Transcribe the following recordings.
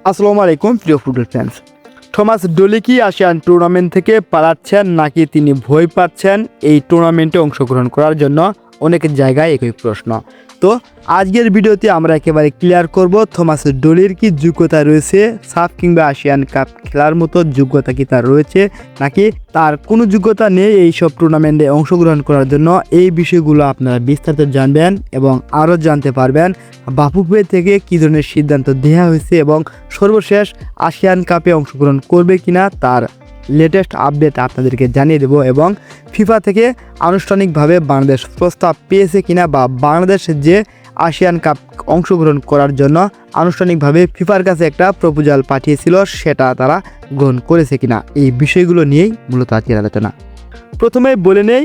আসসালামু আলাইকুম প্রিয় ফুটবল ফ্যান্স। থমাস ডলি কি আসিয়ান টুর্নামেন্ট থেকে পালাচ্ছেন নাকি তিনি ভয় পাচ্ছেন এই টুর্নামেন্টে অংশগ্রহণ করার জন্য? অনেক জায়গায় একই প্রশ্ন। তো আজকের ভিডিওতে আমরা একেবারে ক্লিয়ার করব থমাস ডলির কি যোগ্যতা রয়েছে, সাফ কিংবা আসিয়ান কাপ খেলার মতো যোগ্যতা কি তার রয়েছে নাকি তার কোনো যোগ্যতা নেই এইসব টুর্নামেন্টে অংশগ্রহণ করার জন্য। এই বিষয়গুলো আপনারা বিস্তারিত জানবেন এবং আরও জানতে পারবেন বাফুফে থেকে কী ধরনের সিদ্ধান্ত দেওয়া হয়েছে এবং সর্বশেষ আসিয়ান কাপে অংশগ্রহণ করবে কিনা তার লেটেস্ট আপডেট আপনাদেরকে জানিয়ে দেব এবং ফিফা থেকে আনুষ্ঠানিকভাবে বাংলাদেশ প্রস্তাব পেয়েছে কিনা বা বাংলাদেশ যে আসিয়ান কাপ অংশগ্রহণ করার জন্য আনুষ্ঠানিকভাবে ফিফার কাছে একটা প্রপোজাল পাঠিয়েছিল সেটা তারা গ্রহণ করেছে কিনা, এই বিষয়গুলো নিয়েই মূলত আজকের আলোচনা। প্রথমে বলে নেই,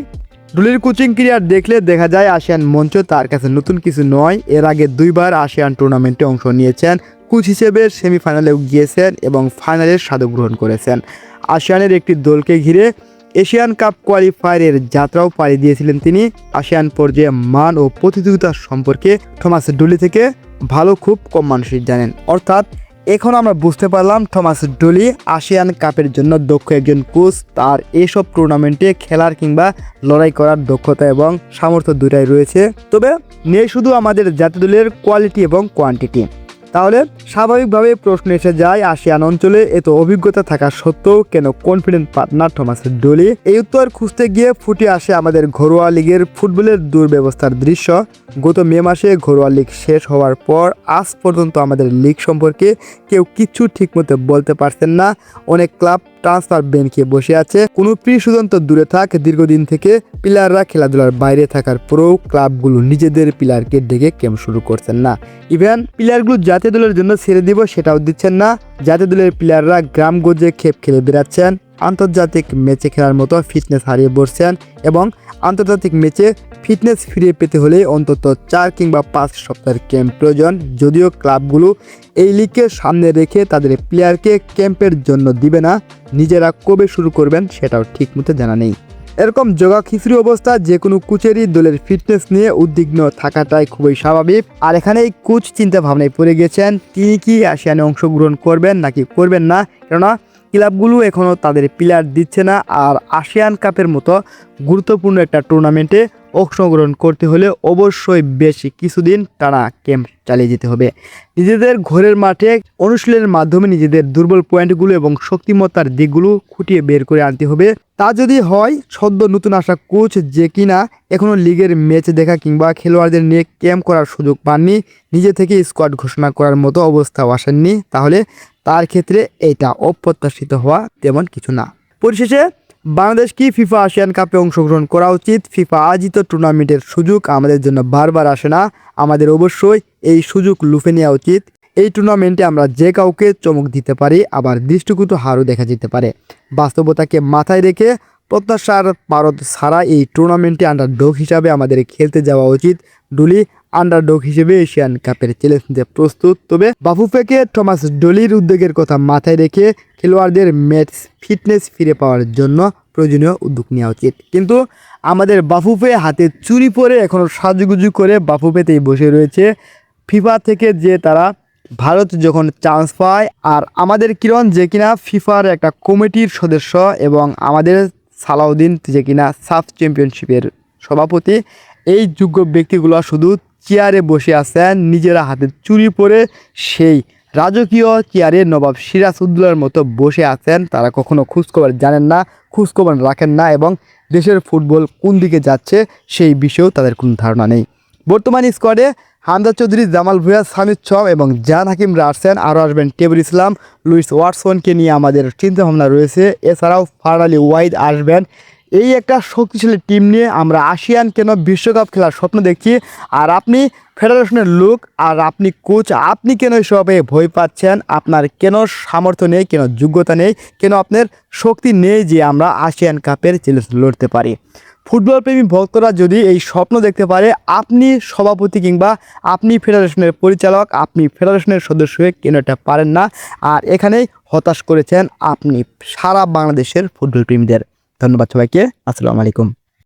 ডলির কোচিং ক্যারিয়ার দেখলে দেখা যায় আসিয়ান মঞ্চ তার কাছে নতুন কিছু নয়। এর আগে দুইবার আসিয়ান টুর্নামেন্টে অংশ নিয়েছেন, কোচ হিসেবে সেমিফাইনালেও গিয়েছেন এবং ফাইনালের স্বাদ গ্রহণ করেছেন। আসিয়ানের একটি দলকে ঘিরে এশিয়ান কাপ কোয়ালিফায়ারের যাত্রাও পাড়ি দিয়েছিলেন তিনি। আসিয়ান পর্যায়ে মান ও প্রতিযোগিতা সম্পর্কে থমাস ডলি থেকে ভালো খুব কম মানুষই জানেন। অর্থাৎ এখন আমরা বুঝতে পারলাম থমাস ডলি আসিয়ান কাপের জন্য দক্ষ একজন কোচ। তার এইসব টুর্নামেন্টে খেলার কিংবা লড়াই করার দক্ষতা এবং সামর্থ্য দুটাই রয়েছে। তবে নেই শুধু আমাদের জাতীয় দলের কোয়ালিটি এবং কোয়ান্টিটি। তাহলে স্বাভাবিকভাবে প্রশ্ন এসে যায়, আসিয়ান অঞ্চলে এত অভিজ্ঞতা থাকা সত্ত্বেও কেন কনফিডেন্ট পার্টনার থমাস ডলি? এই উত্তর খুঁজতে গিয়ে ফুটে আসে আমাদের ঘরোয়া লিগের ফুটবলের দুর্ব্যবস্থার দৃশ্য। গত মে মাসে ঘরোয়া লিগ শেষ হওয়ার পর আজ পর্যন্ত আমাদের লিগ সম্পর্কে কেউ কিচ্ছু ঠিকমতো বলতে পারছেন না। অনেক ক্লাব ট্রান্সফার ব্যান খেয়ে বসে আছে। কোনো প্রিসিজন তো দূরে থাক, দীর্ঘদিন থেকে প্লেয়াররা খেলাধুলার বাইরে থাকার পরেও ক্লাবগুলো নিজেদের প্লেয়ারকে ডেকে ক্যাম্প শুরু করছেন না। ইভেন প্লেয়ারগুলো জাতীয় দলের জন্য ছেড়ে দিব সেটাও দিচ্ছেন না। জাতীয় দলের প্লেয়াররা গ্রামগঞ্জে খেপ খেলে বেড়াচ্ছেন, আন্তর্জাতিক ম্যাচে খেলার মতো ফিটনেস হারিয়ে বসছেন এবং আন্তর্জাতিক ম্যাচে ফিটনেস ফিরিয়ে পেতে হলে অন্তত 4 কিংবা 5 সপ্তাহের ক্যাম্প প্রয়োজন। যদিও ক্লাবগুলো এই লিগকে সামনে রেখে তাদের প্লেয়ারকে ক্যাম্পের জন্য দিবে না, নিজেরা কবে শুরু করবেন সেটাও ঠিকমতো জানা নেই। এরকম জগা খিচুড়ি অবস্থা যে কোনো কোচেরই দলের ফিটনেস নিয়ে উদ্বিগ্ন থাকাটাই খুবই স্বাভাবিক। আর এখানে এই কোচ চিন্তা ভাবনায় পড়ে গেছেন তিনি কি আসিয়ানে অংশগ্রহণ করবেন নাকি করবেন না, কেননা ক্লাবগুলো এখনও তাদের প্লেয়ার দিচ্ছে না। আর আসিয়ান কাপের মতো গুরুত্বপূর্ণ একটা টুর্নামেন্টে অংশগ্রহণ করতে হলে অবশ্যই বেশি কিছুদিন টানা ক্যাম্প চালিয়ে যেতে হবে। নিজেদের ঘরের মাঠে অনুশীলনের মাধ্যমে নিজেদের দুর্বল পয়েন্টগুলো এবং শক্তিমত্তার দিকগুলো খুঁটিয়ে বের করে আনতে হবে। তা যদি হয়, সদ্য নতুন আসা কোচ যে কিনা এখনও লিগের ম্যাচ দেখা কিংবা খেলোয়াড়দের নিয়ে ক্যাম্প করার সুযোগ পাননি, নিজে থেকে স্কোয়াড ঘোষণা করার মতো অবস্থাও আসেননি, তাহলে তার ক্ষেত্রে এটা অপ্রত্যাশিত হওয়া তেমন কিছু না। পরিশেষে বাংলাদেশ কি ফিফা আসিয়ান কাপে অংশগ্রহণ করা উচিত? ফিফা আয়োজিত টুর্নামেন্টের সুযোগ আমাদের জন্য বারবার আসে না, আমাদের অবশ্যই এই সুযোগ লুফে নেওয়া উচিত। এই টুর্নামেন্টে আমরা যে কাউকে চমক দিতে পারি, আবার দৃষ্টিকটু হারও দেখা যেতে পারে। বাস্তবতাকে মাথায় রেখে প্রত্যাশার পারদ ছাড়া এই টুর্নামেন্টে আন্ডারডগ হিসাবে আমাদের খেলতে যাওয়া উচিত। ডলি আন্ডারডগ হিসেবে এশিয়ান কাপের চ্যালেঞ্জ নিতে প্রস্তুত। তবে বাফুফেকে থমাস ডলির উদ্যোগের কথা মাথায় রেখে খেলোয়াড়দের ম্যাচ ফিটনেস ফিরে পাওয়ার জন্য প্রয়োজনীয় উদ্যোগ নেওয়া উচিত। কিন্তু আমাদের বাফুফে হাতে চুরি পরে এখনও সাজুগুজু করে বাফুফেতেই বসে রয়েছে। ফিফা থেকে যে তারা ভারত যখন চান্স পায়, আর আমাদের কিরণ যে কিনা ফিফার একটা কমিটির সদস্য এবং আমাদের সালাউদ্দিন যে কিনা সাফ চ্যাম্পিয়নশিপের সভাপতি, এই যোগ্য ব্যক্তিগুলো শুধু চেয়ারে বসে আছেন, নিজেরা হাতে চুরি পরে সেই রাজকীয় চেয়ারে নবাব সিরাজউদ্দৌলার মতো বসে আছেন। তারা কখনো খোঁজখবর জানেন না, খোঁজখবর রাখেন না এবং দেশের ফুটবল কোন দিকে যাচ্ছে সেই বিষয়েও তাদের কোনো ধারণা নেই। বর্তমান স্কোয়াডে হামজা চৌধুরী, জামাল ভুঁইয়া, সামিদ চম এবং জান হাকিমরা আসছেন, আরও আসবেন টেবুল ইসলাম, লুইস ওয়াটসনকে নিয়ে আমাদের চিন্তাভাবনা রয়েছে। এছাড়াও ফারহান আলী ওয়াহিদ আসবেন। এই একটা শক্তিশালী টিম নিয়ে আমরা আসিয়ান কেন বিশ্বকাপ খেলার স্বপ্ন দেখছি। আর আপনি ফেডারেশনের লোক, আর আপনি কোচ, আপনি কেন এসবে ভয় পাচ্ছেন? আপনার কেন সামর্থ্য নেই, কেন যোগ্যতা নেই, কেন আপনার শক্তি নেই যে আমরা আসিয়ান কাপের চ্যালেঞ্জ লড়তে পারি? ফুটবল প্রেমী ভক্তরা যদি এই স্বপ্ন দেখতে পারে, আপনি সভাপতি কিংবা আপনি ফেডারেশনের পরিচালক, আপনি ফেডারেশনের সদস্য হয়ে কেন এটা পারেন না? আর এখানেই হতাশ করেছেন আপনি সারা বাংলাদেশের ফুটবল প্রেমীদের। ধন্যবাদ সবাইকে। আসসালামু আলাইকুম।